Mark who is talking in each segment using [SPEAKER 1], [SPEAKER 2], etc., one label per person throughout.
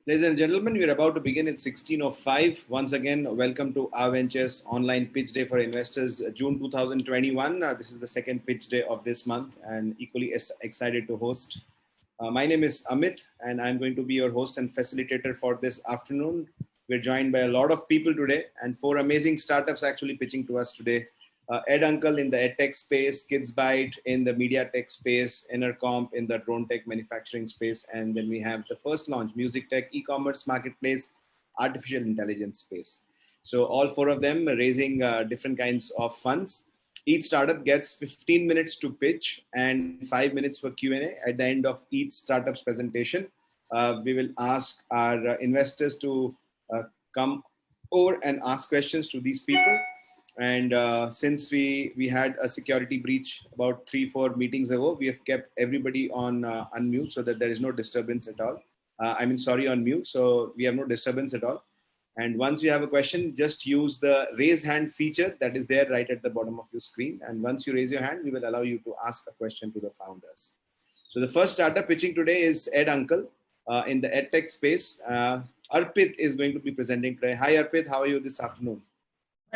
[SPEAKER 1] Ladies and gentlemen, we are about to begin at 16:05. Once again, welcome to our Ventures online pitch day for investors, June 2021. This is the second pitch day of this month and equally excited to host. My name is Amit and I'm going to be your host and facilitator for this afternoon. We're joined by a lot of people today and four amazing startups actually pitching to us today. Eduncle in the edtech space, Kids Byte in the media tech space, Intercomp in the drone tech manufacturing space, and then we have the first launch, music tech, e-commerce marketplace, artificial intelligence space. So all four of them are raising different kinds of funds. Each startup gets 15 minutes to pitch and 5 minutes for Q&A. At the end of each startup's presentation, we will ask our investors to come over and ask questions to these people. And since we had a security breach about 3-4 meetings ago, we have kept everybody on unmute so that there is no disturbance at all. On mute, so we have no disturbance at all. And once you have a question, just use the raise hand feature that is there right at the bottom of your screen. And once you raise your hand, we will allow you to ask a question to the founders. So the first startup pitching today is Eduncle in the edtech space. Arpit is going to be presenting today. Hi Arpit, how are you this afternoon?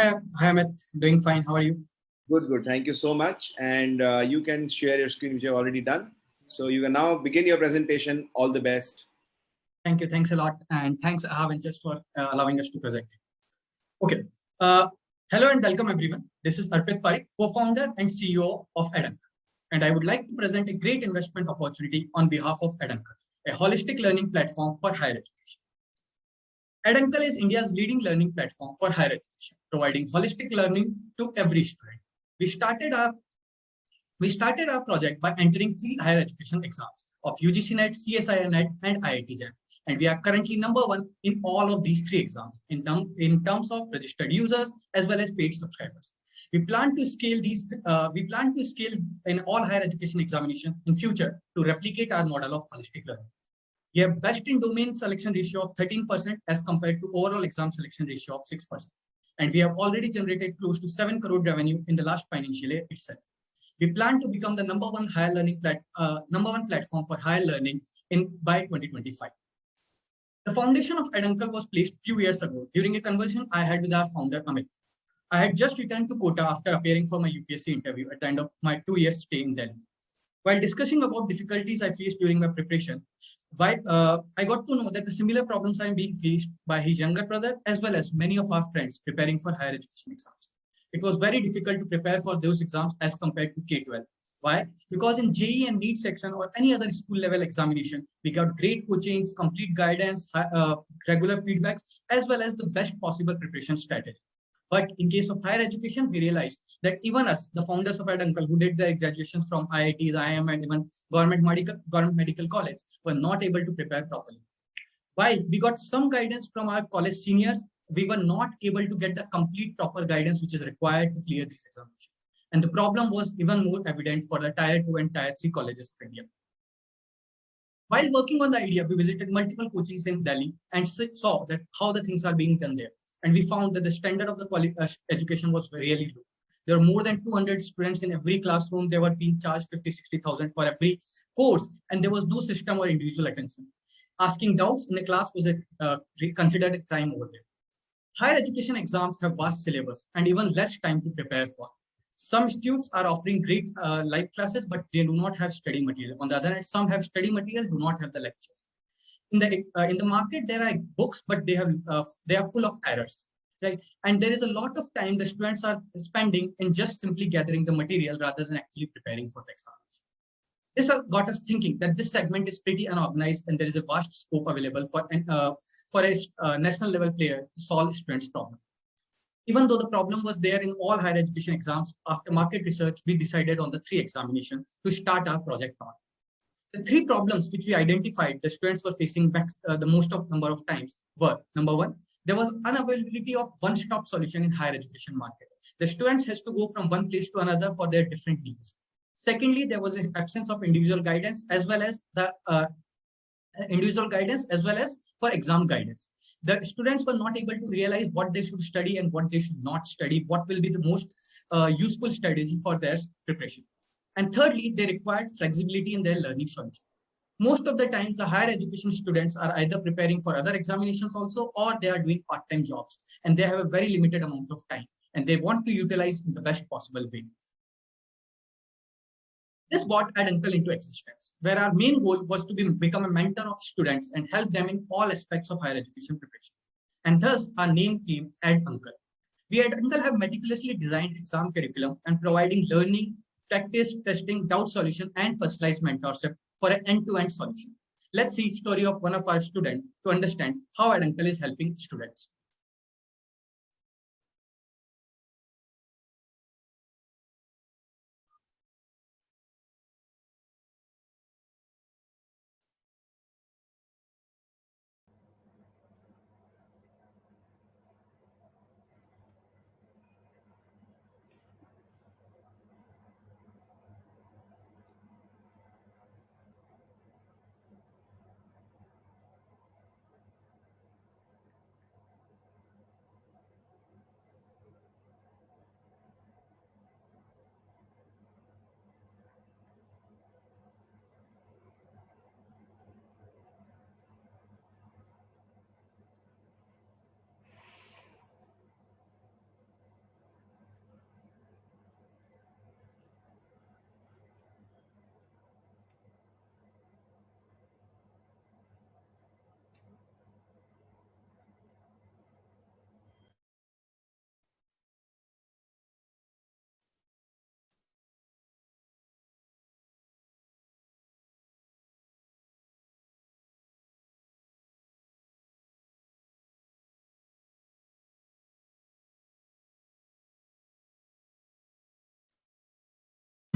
[SPEAKER 2] Hi Amit, doing fine. How are you?
[SPEAKER 1] Good. Thank you so much. And you can share your screen, which you have already done. So you can now begin your presentation. All the best.
[SPEAKER 2] Thank you. Thanks a lot. And thanks, Ventures, for allowing us to present. Okay. Hello and welcome, everyone. This is Arpit Parikh, co-founder and CEO of Eduncle. And I would like to present a great investment opportunity on behalf of Eduncle, a holistic learning platform for higher education. Eduncle is India's leading learning platform for higher education, providing holistic learning to every student. We started our project by entering 3 higher education exams of UGC NET, CSIR NET, and IIT JAM. And we are currently #1 in all of these 3 exams in terms of registered users as well as paid subscribers. We plan to scale in all higher education examinations in future to replicate our model of holistic learning. We have best in domain selection ratio of 13% as compared to overall exam selection ratio of 6%. And we have already generated close to 7 crore revenue in the last financial year itself. We plan to become the #1 higher learning platform for higher learning by 2025. The foundation of Eduncle was placed a few years ago during a conversation I had with our founder Amit. I had just returned to Kota after appearing for my UPSC interview at the end of my 2-year stay in Delhi. While discussing about difficulties I faced during my preparation, I got to know that the similar problems are being faced by his younger brother as well as many of our friends preparing for higher education exams. It was very difficult to prepare for those exams as compared to K-12. Why? Because in JEE and NEET section or any other school level examination, we got great coachings, complete guidance, regular feedbacks, as well as the best possible preparation strategy. But in case of higher education, we realized that even us, the founders of Eduncle, who did their graduations from IITs, IIM, and even government medical college, were not able to prepare properly. While we got some guidance from our college seniors, we were not able to get the complete proper guidance which is required to clear these examinations. And the problem was even more evident for the Tier 2 and Tier 3 colleges of India. While working on the idea, we visited multiple coachings in Delhi and saw that how the things are being done there. And we found that the standard of the education was really low. There were more than 200 students in every classroom. They were being charged 50,000-60,000 for every course, and there was no system or individual attention. Asking doubts in the class was considered a crime over there. Higher education exams have vast syllabus and even less time to prepare for. Some institutes are offering great live classes, but they do not have study material. On the other hand, some have study material, do not have the lectures. In the market, there are books, but they are full of errors, right? And there is a lot of time the students are spending in just simply gathering the material rather than actually preparing for the exams. This got us thinking that this segment is pretty unorganized and there is a vast scope available for a national level player to solve students' problem. Even though the problem was there in all higher education exams, after market research, we decided on the 3 examinations to start our project on. The 3 problems which we identified the students were facing the most of number of times were, #1, there was unavailability of one-stop solution in higher education market. The students has to go from one place to another for their different needs. Secondly, there was an absence of individual guidance as well as for exam guidance. The students were not able to realize what they should study and what they should not study, what will be the most useful strategy for their preparation. And thirdly, they required flexibility in their learning solution. Most of the times, the higher education students are either preparing for other examinations also, or they are doing part-time jobs, and they have a very limited amount of time, and they want to utilize in the best possible way. This brought Eduncle into existence, where our main goal was to become a mentor of students and help them in all aspects of higher education preparation. And thus, our name came Eduncle. We at Eduncle have meticulously designed exam curriculum and providing learning, practice, testing, doubt solution, and personalized mentorship for an end-to-end solution. Let's see story of one of our students to understand how Eduncle is helping students.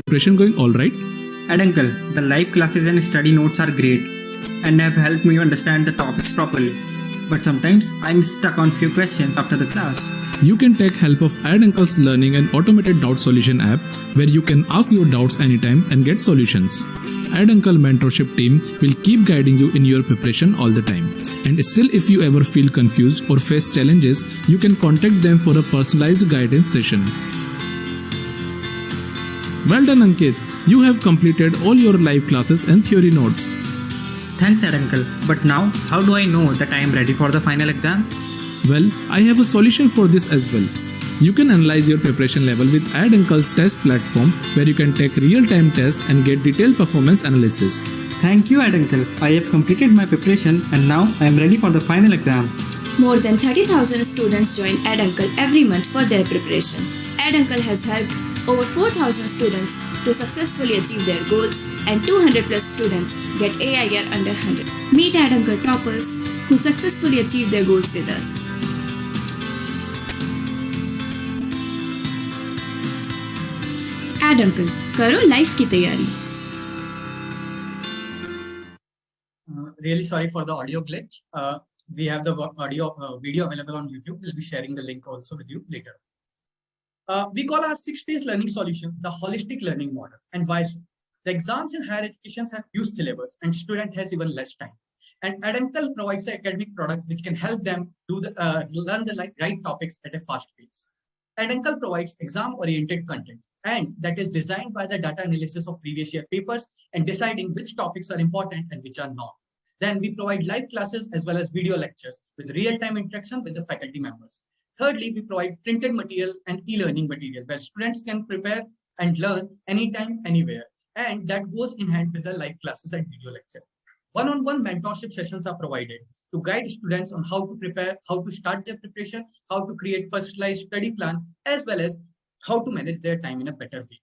[SPEAKER 3] Preparation going all right?
[SPEAKER 4] Eduncle, the live classes and study notes are great and have helped me understand the topics properly. But sometimes I'm stuck on few questions after the class.
[SPEAKER 3] You can take help of Eduncle's learning and automated doubt solution app where you can ask your doubts anytime and get solutions. Eduncle mentorship team will keep guiding you in your preparation all the time. And still if you ever feel confused or face challenges, you can contact them for a personalized guidance session. Well done Ankit, you have completed all your live classes and theory notes.
[SPEAKER 4] Thanks Eduncle, but now how do I know that I am ready for the final exam?
[SPEAKER 3] Well, I have a solution for this as well. You can analyze your preparation level with Eduncle's test platform where you can take real-time tests and get detailed performance analysis.
[SPEAKER 4] Thank you Eduncle, I have completed my preparation and now I am ready for the final exam.
[SPEAKER 5] More than 30,000 students join Eduncle every month for their preparation. Eduncle has helped over 4,000 students to successfully achieve their goals and 200 plus students get AIR under 100. Meet Eduncle toppers who successfully achieve their goals with us. Eduncle, करो life की तैयारी.
[SPEAKER 2] Really sorry for the audio glitch. We have the video available on YouTube. We'll be sharing the link also with you later. We call our 6 days learning solution the holistic learning model. And why so? The exams in higher education have huge syllabus and student has even less time. And Eduncle provides an academic product which can help them learn the right topics at a fast pace. Eduncle provides exam-oriented content, and that is designed by the data analysis of previous year papers and deciding which topics are important and which are not. Then we provide live classes as well as video lectures with real-time interaction with the faculty members. Thirdly, we provide printed material and e-learning material where students can prepare and learn anytime, anywhere. And that goes in hand with the live classes and video lecture. One-on-one mentorship sessions are provided to guide students on how to prepare, how to start their preparation, how to create personalized study plan, as well as how to manage their time in a better way.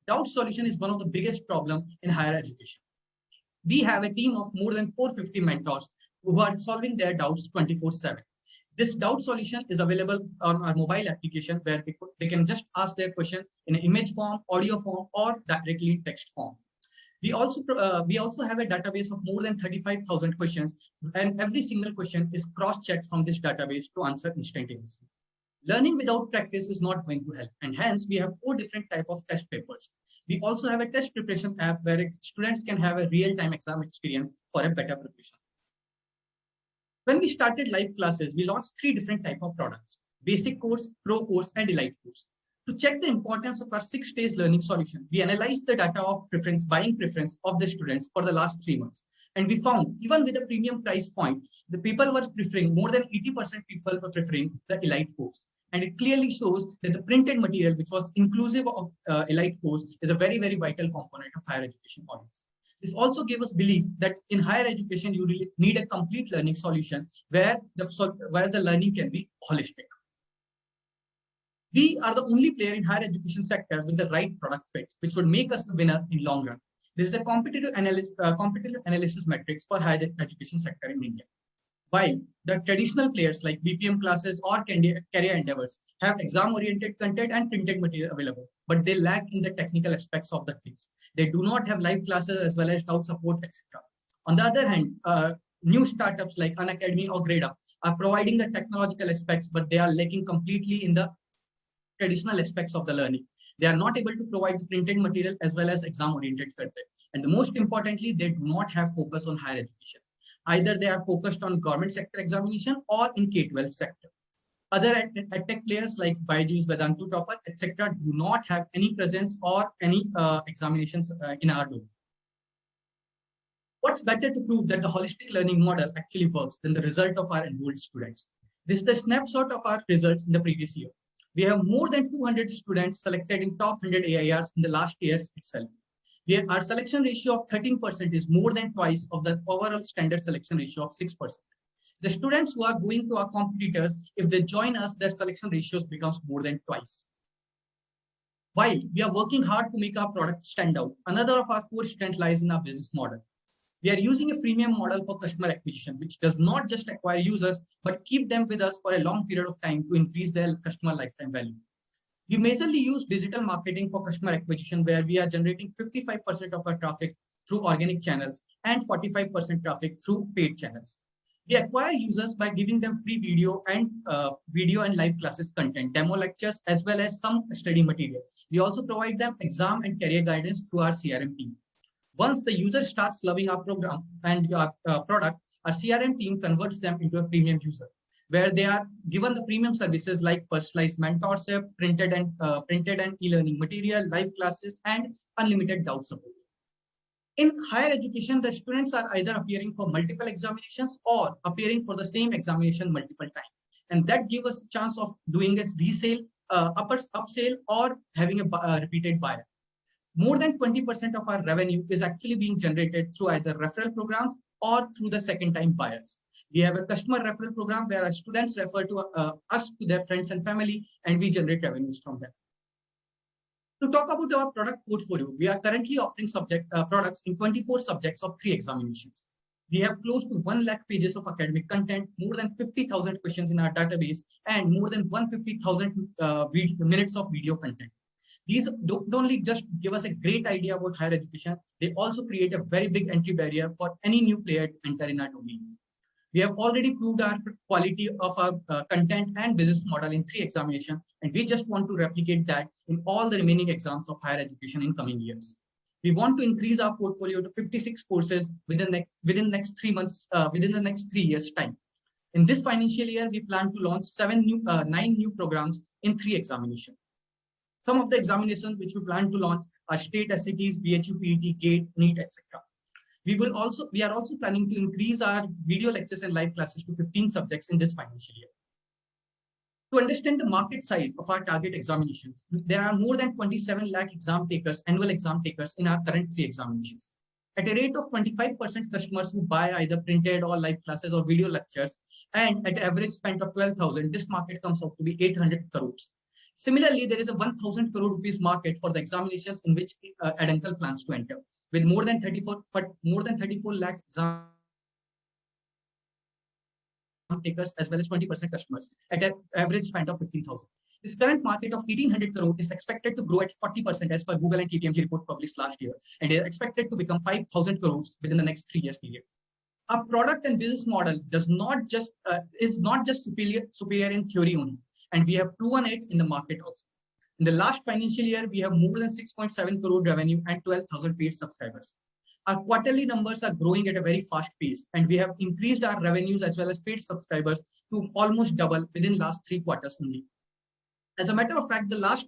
[SPEAKER 2] Doubt solution is one of the biggest problems in higher education. We have a team of more than 450 mentors who are solving their doubts 24/7. This doubt solution is available on our mobile application where they can just ask their questions in an image form, audio form, or directly in text form. We also have a database of more than 35,000 questions, and every single question is cross-checked from this database to answer instantaneously. Learning without practice is not going to help, and hence we have 4 different types of test papers. We also have a test preparation app where students can have a real-time exam experience for a better preparation. When we started live classes, we launched 3 different types of products: basic course, pro course, and elite course. To check the importance of our 6 days learning solution, we analyzed the data of buying preference of the students for the last 3 months. And we found even with a premium price point, the people were preferring, more than 80% people were preferring the elite course. And it clearly shows that the printed material, which was inclusive of elite course, is a very, very vital component of higher education audience. This also gave us belief that in higher education, you really need a complete learning solution where the learning can be holistic. We are the only player in higher education sector with the right product fit, which would make us the winner in long run. This is a competitive analysis metrics for higher education sector in India. While the traditional players like BPM classes or career endeavors have exam-oriented content and printed material available, but they lack in the technical aspects of the things. They do not have live classes as well as doubt support, etc. On the other hand, new startups like Unacademy or GradeUp are providing the technological aspects, but they are lacking completely in the traditional aspects of the learning. They are not able to provide printed material as well as exam-oriented content. And the most importantly, they do not have focus on higher education. Either they are focused on government sector examination or in K-12 sector. Other edtech players like Byju's, Eduncle, Topper, etc. do not have any presence or any examinations in our domain. What's better to prove that the holistic learning model actually works than the result of our enrolled students? This is the snapshot of our results in the previous year. We have more than 200 students selected in top 100 AIRs in the last year itself. Our selection ratio of 13% is more than twice of the overall standard selection ratio of 6%. The students who are going to our competitors, if they join us, their selection ratios becomes more than twice. While we are working hard to make our product stand out, another of our core strength lies in our business model. We are using a freemium model for customer acquisition, which does not just acquire users, but keep them with us for a long period of time to increase their customer lifetime value. We majorly use digital marketing for customer acquisition, where we are generating 55% of our traffic through organic channels and 45% traffic through paid channels. We acquire users by giving them free video and live classes content, demo lectures, as well as some study material. We also provide them exam and career guidance through our CRM team. Once the user starts loving our program and our product, our CRM team converts them into a premium user, where they are given the premium services like personalized mentorship, printed and e-learning material, live classes, and unlimited doubt support. In higher education, the students are either appearing for multiple examinations or appearing for the same examination multiple times. And that gives us a chance of doing a resale, upsale, or having a repeated buyer. More than 20% of our revenue is actually being generated through either referral program or through the second-time buyers. We have a customer referral program where our students refer to us to their friends and family, and we generate revenues from them. To talk about our product portfolio, we are currently offering products in 24 subjects of 3 examinations. We have close to 1 lakh pages of academic content, more than 50,000 questions in our database, and more than 150,000 minutes of video content. These don't only just give us a great idea about higher education, they also create a very big entry barrier for any new player to enter in our domain. We have already proved our quality of our content and business model in 3 examinations, and we just want to replicate that in all the remaining exams of higher education in coming years. We want to increase our portfolio to 56 courses within the next 3 years' time. In this financial year, we plan to launch 9 new programs in 3 examinations. Some of the examinations which we plan to launch are state SATs, BHU, PET, GATE, NEET, etc. We are also planning to increase our video lectures and live classes to 15 subjects in this financial year. To understand the market size of our target examinations, there are more than 27 lakh annual exam takers in our current 3 examinations. At a rate of 25% customers who buy either printed or live classes or video lectures, and at an average spend of 12,000, this market comes out to be 800 crores. Similarly, there is a 1,000 crore rupees market for the examinations in which Eduncle plans to enter, with more than 34 lakh exam takers as well as 20% customers at an average spend of 15,000. This current market of 1,800 crore is expected to grow at 40% as per Google and KPMG report published last year, and is expected to become 5,000 crores within the next 3 years period. Our product and business model is not just superior in theory only, and we have proven it in the market also. In the last financial year, we have more than 6.7 crore revenue and 12,000 paid subscribers. Our quarterly numbers are growing at a very fast pace, and we have increased our revenues as well as paid subscribers to almost double within last 3 quarters only. As a matter of fact, the last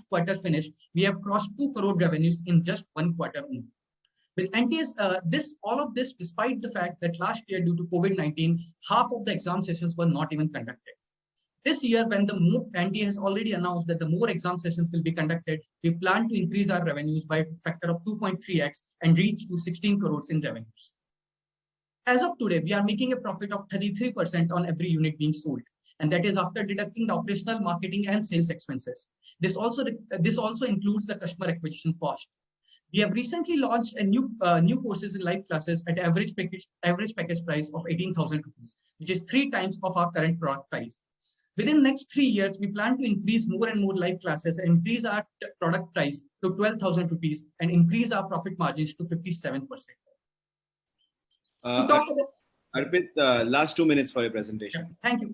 [SPEAKER 2] quarter finished, we have crossed 2 crore revenues in just 1 quarter only. With NTS, all of this despite the fact that last year due to COVID-19, half of the exam sessions were not even conducted. This year, when the NTA has already announced that the more exam sessions will be conducted, we plan to increase our revenues by a factor of 2.3x and reach to 16 crores in revenues. As of today, we are making a profit of 33% on every unit being sold, and that is after deducting the operational, marketing, and sales expenses. This also includes the customer acquisition cost. We have recently launched a new courses in live classes at average package price of 18,000 rupees, which is 3 times of our current product price. Within next 3 years, we plan to increase more and more live classes and increase our product price to 12,000 rupees and increase our profit margins to 57%. To talk about
[SPEAKER 1] Arpit, last 2 minutes for your presentation.
[SPEAKER 2] Yeah, thank you.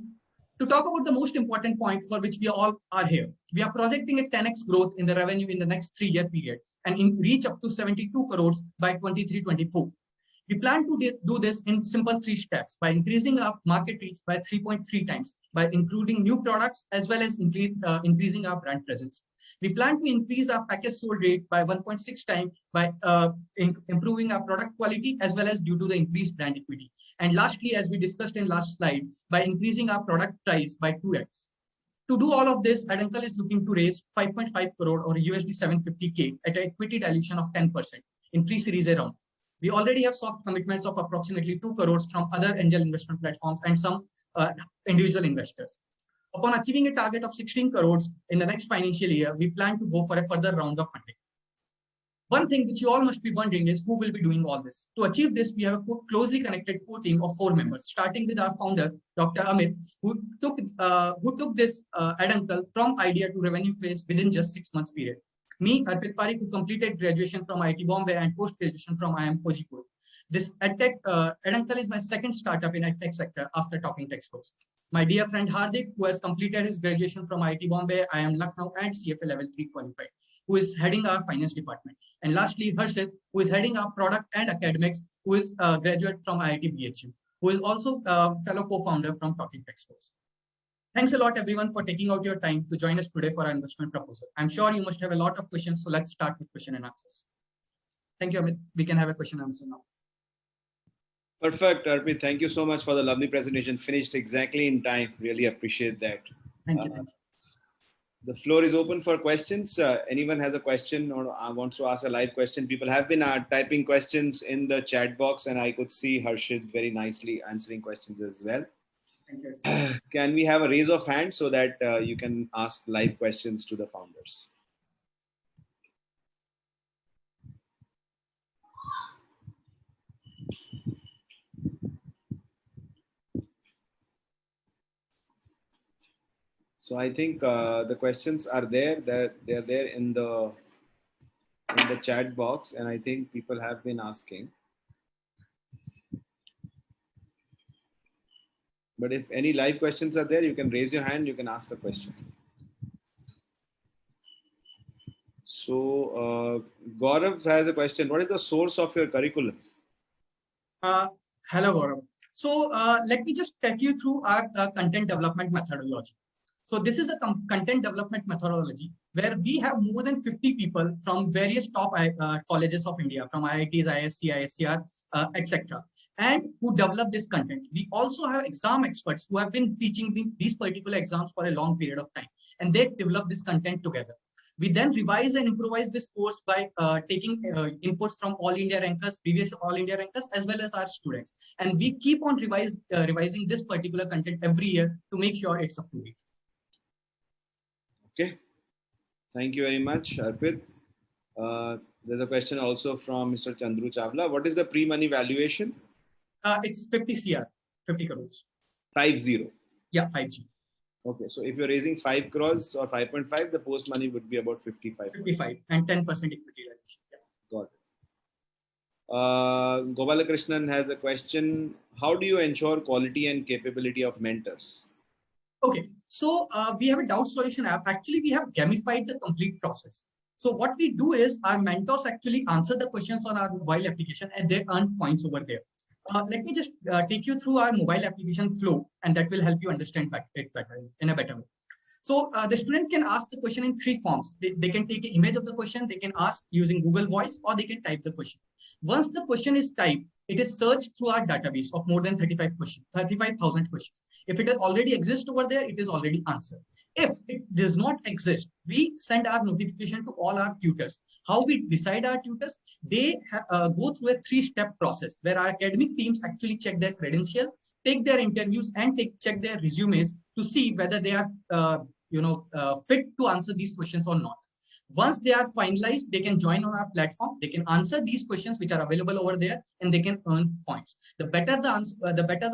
[SPEAKER 2] To talk about the most important point for which we all are here, we are projecting a 10x growth in the revenue in the next 3-year period and reach up to 72 crores by 23-24. We plan to do this in simple 3 steps by increasing our market reach by 3.3 times, by including new products as well as increasing our brand presence. We plan to increase our package sold rate by 1.6 times by improving our product quality as well as due to the increased brand equity. And lastly, as we discussed in last slide, by increasing our product price by 2x. To do all of this, Eduncle is looking to raise 5.5 crore or USD 750K at an equity dilution of 10% in pre-series A round. We already have soft commitments of approximately 2 crores from other angel investment platforms and some individual investors. Upon achieving a target of 16 crores in the next financial year, we plan to go for a further round of funding. One thing which you all must be wondering is who will be doing all this. To achieve this, we have a closely connected core team of 4 members, starting with our founder, Dr. Amit, who took this Eduncle from idea to revenue phase within just 6 months period. Me, Arpit Parikh, who completed graduation from IIT Bombay and post-graduation from IIM Kozhikode. This Eduncle is my second startup in EdTech sector after talking textbooks. My dear friend Hardik, who has completed his graduation from IIT Bombay, IIM Lucknow and CFA Level 3 qualified, who is heading our finance department. And lastly, Harshit, who is heading our product and academics, who is a graduate from IIT BHU, who is also a fellow co-founder from Talking Textbooks. Thanks a lot, everyone, for taking out your time to join us today for our investment proposal. I'm sure you must have a lot of questions, so let's start with question and answers. Thank you, Amit. We can have a question and answer now.
[SPEAKER 1] Perfect, Arpit. Thank you so much for the lovely presentation. Finished exactly in time. Really appreciate that.
[SPEAKER 2] Thank you.
[SPEAKER 1] The floor is open for questions. Anyone has a question or wants to ask a live question? People have been typing questions in the chat box, and I could see Harshit very nicely answering questions as well. Can we have a raise of hands so that you can ask live questions to the founders? So I think the questions are there. They're there in the chat box, and I think people have been asking. But if any live questions are there, you can raise your hand. You can ask a question. So Gaurav has a question. What is the source of your curriculum?
[SPEAKER 2] Hello, Gaurav. So let me just take you through our content development methodology. So this is a content development methodology where we have more than 50 people from various top colleges of India, from IITs, ISC, ISCR, etc., and who develop this content. We also have exam experts who have been teaching these particular exams for a long period of time, and they develop this content together. We then revise and improvise this course by taking inputs from all India rankers, previous all India rankers, as well as our students. And we keep on revising this particular content every year to make sure it's up to date.
[SPEAKER 1] Okay. Thank you very much, Arpit. There's a question also from Mr. Chandru Chawla. What is the pre-money valuation?
[SPEAKER 2] It's 50 CR, 50 crores.
[SPEAKER 1] 50? Yeah,
[SPEAKER 2] 50.
[SPEAKER 1] Okay, so if you're raising 5 crores or 5.5, the post money would be about 55.
[SPEAKER 2] 55 and 10% equity. Yeah.
[SPEAKER 1] Got it. Gopalakrishnan has a question. How do you ensure quality and capability of mentors?
[SPEAKER 2] Okay, so we have a doubt solution app. Actually, we have gamified the complete process. So what we do is our mentors actually answer the questions on our mobile application and they earn points over there. Let me just take you through our mobile application flow, and that will help you understand it better in a better way. So the student can ask the question in three forms. They can take an image of the question, they can ask using Google Voice, or they can type the question. Once the question is typed, it is searched through our database of more than 35,000 questions. If it already exists over there, it is already answered. If it does not exist, we send our notification to all our tutors. How we decide our tutors? They go through a 3-step process where our academic teams actually check their credentials, take their interviews, and check their resumes to see whether they are fit to answer these questions or not. Once they are finalized, they can join on our platform. They can answer these questions which are available over there, and they can earn points. The better the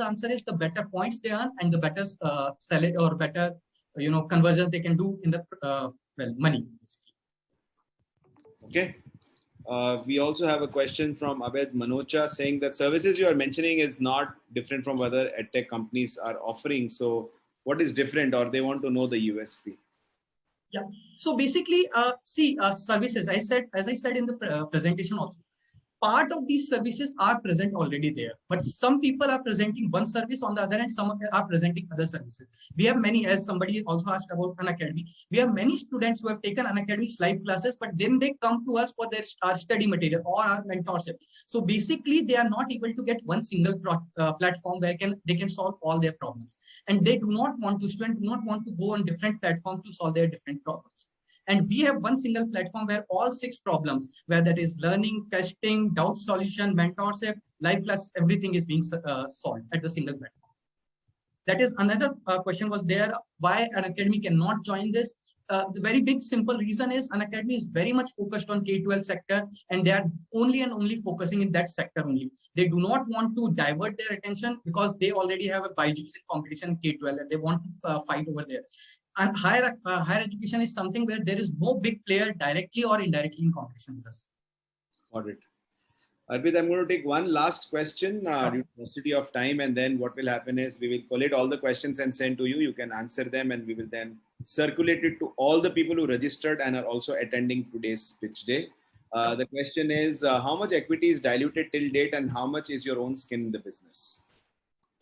[SPEAKER 2] answer is, the better points they earn, and the better salary or better conversion they can do in the money. Basically.
[SPEAKER 1] Okay. We also have a question from Abed Manocha saying that services you are mentioning is not different from what other edtech companies are offering. So what is different, or they want to know the USP?
[SPEAKER 2] Yeah. So basically, services, as I said in the presentation also, part of these services are present already there, but some people are presenting one service, on the other hand, some are presenting other services. We have many, as somebody also asked about Unacademy, we have many students who have taken Unacademy's live classes, but then they come to us for our study material or our mentorship. So basically, they are not able to get one single platform where they can solve all their problems. And they students do not want to go on different platforms to solve their different problems. And we have one single platform where all 6 problems, where that is learning, testing, doubt solution, mentorship, live class, everything is being solved at the single platform. That is another question was there, why Unacademy cannot join this? The very big simple reason is Unacademy is very much focused on K-12 sector, and they are only and only focusing in that sector only. They do not want to divert their attention because they already have a Byju's in competition K-12 and they want to fight over there. And higher education is something where there is no big player directly or indirectly in competition with us.
[SPEAKER 1] Got it. Arpit, I'm going to take one last question due to paucity of time, and then what will happen is we will collate all the questions and send to you. You can answer them, and we will then circulate it to all the people who registered and are also attending today's pitch day. The question is, how much equity is diluted till date, and how much is your own skin in the business?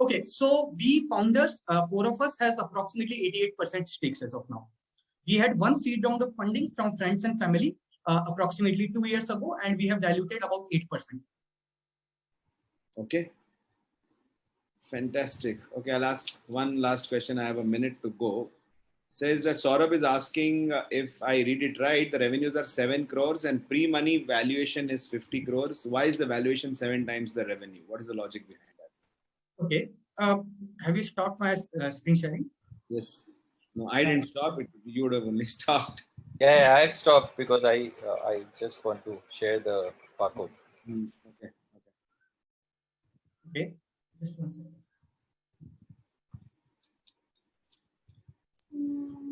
[SPEAKER 2] Okay, so we founders, 4 of us, has approximately 88% stakes as of now. We had one seed round of funding from friends and family approximately 2 years ago, and we have diluted about 8%.
[SPEAKER 1] Okay. Fantastic. Okay, I'll ask one last question. I have a minute to go. Says that Saurabh is asking if I read it right, the revenues are 7 crores and pre-money valuation is 50 crores. Why is the valuation 7 times the revenue? What is the logic behind that?
[SPEAKER 2] Okay. Have you stopped my screen sharing?
[SPEAKER 1] Yes. No, I didn't stop it. You would have only stopped.
[SPEAKER 6] Yeah, I've stopped because I just want to share the barcode.
[SPEAKER 1] Okay.
[SPEAKER 2] Okay. Just one second.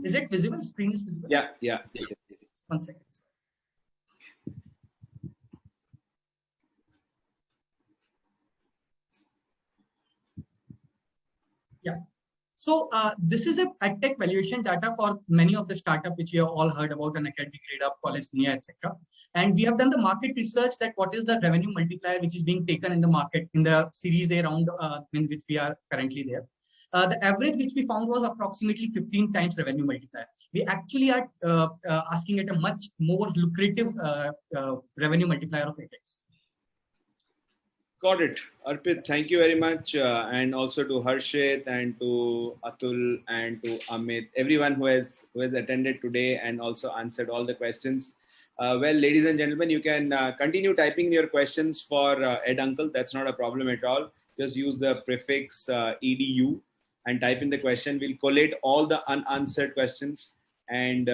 [SPEAKER 2] Is it visible? Screen is visible?
[SPEAKER 1] Yeah.
[SPEAKER 2] 1 second. Yeah. So this is a EdTech valuation data for many of the startups which you have all heard about, Unacademy, GradeUp, College, Nia, etc. And we have done the market research that what is the revenue multiplier which is being taken in the market in the Series A round in which we are currently there. The average which we found was approximately 15 times revenue multiplier. We actually are asking at a much more lucrative revenue multiplier of 8x.
[SPEAKER 1] Got it. Arpit, thank you very much. And also to Harshit and to Atul and to Amit, everyone who has attended today and also answered all the questions. Well, ladies and gentlemen, you can continue typing your questions for Eduncle. That's not a problem at all. Just use the prefix edu and type in the question. We'll collate all the unanswered questions and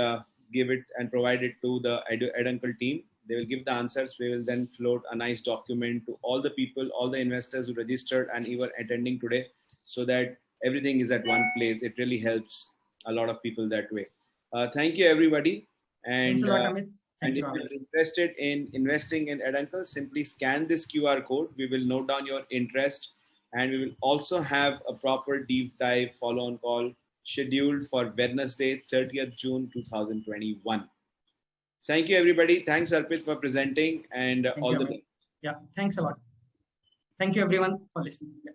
[SPEAKER 1] give it and provide it to the Eduncle team. They will give the answers. We will then float a nice document to all the people, all the investors who registered and even attending today, so that everything is at one place. It really helps a lot of people that way. Thank you, everybody. And,
[SPEAKER 2] Thanks a lot, Amit.
[SPEAKER 1] And if you're interested in investing in Eduncle, simply scan this QR code. We will note down your interest, and we will also have a proper deep dive follow-on call scheduled for Wednesday, 30th June 2021. Thank you, everybody. Thanks, Arpit, for presenting, and all the best.
[SPEAKER 2] Yeah, thanks a lot. Thank you, everyone, for listening. Yeah.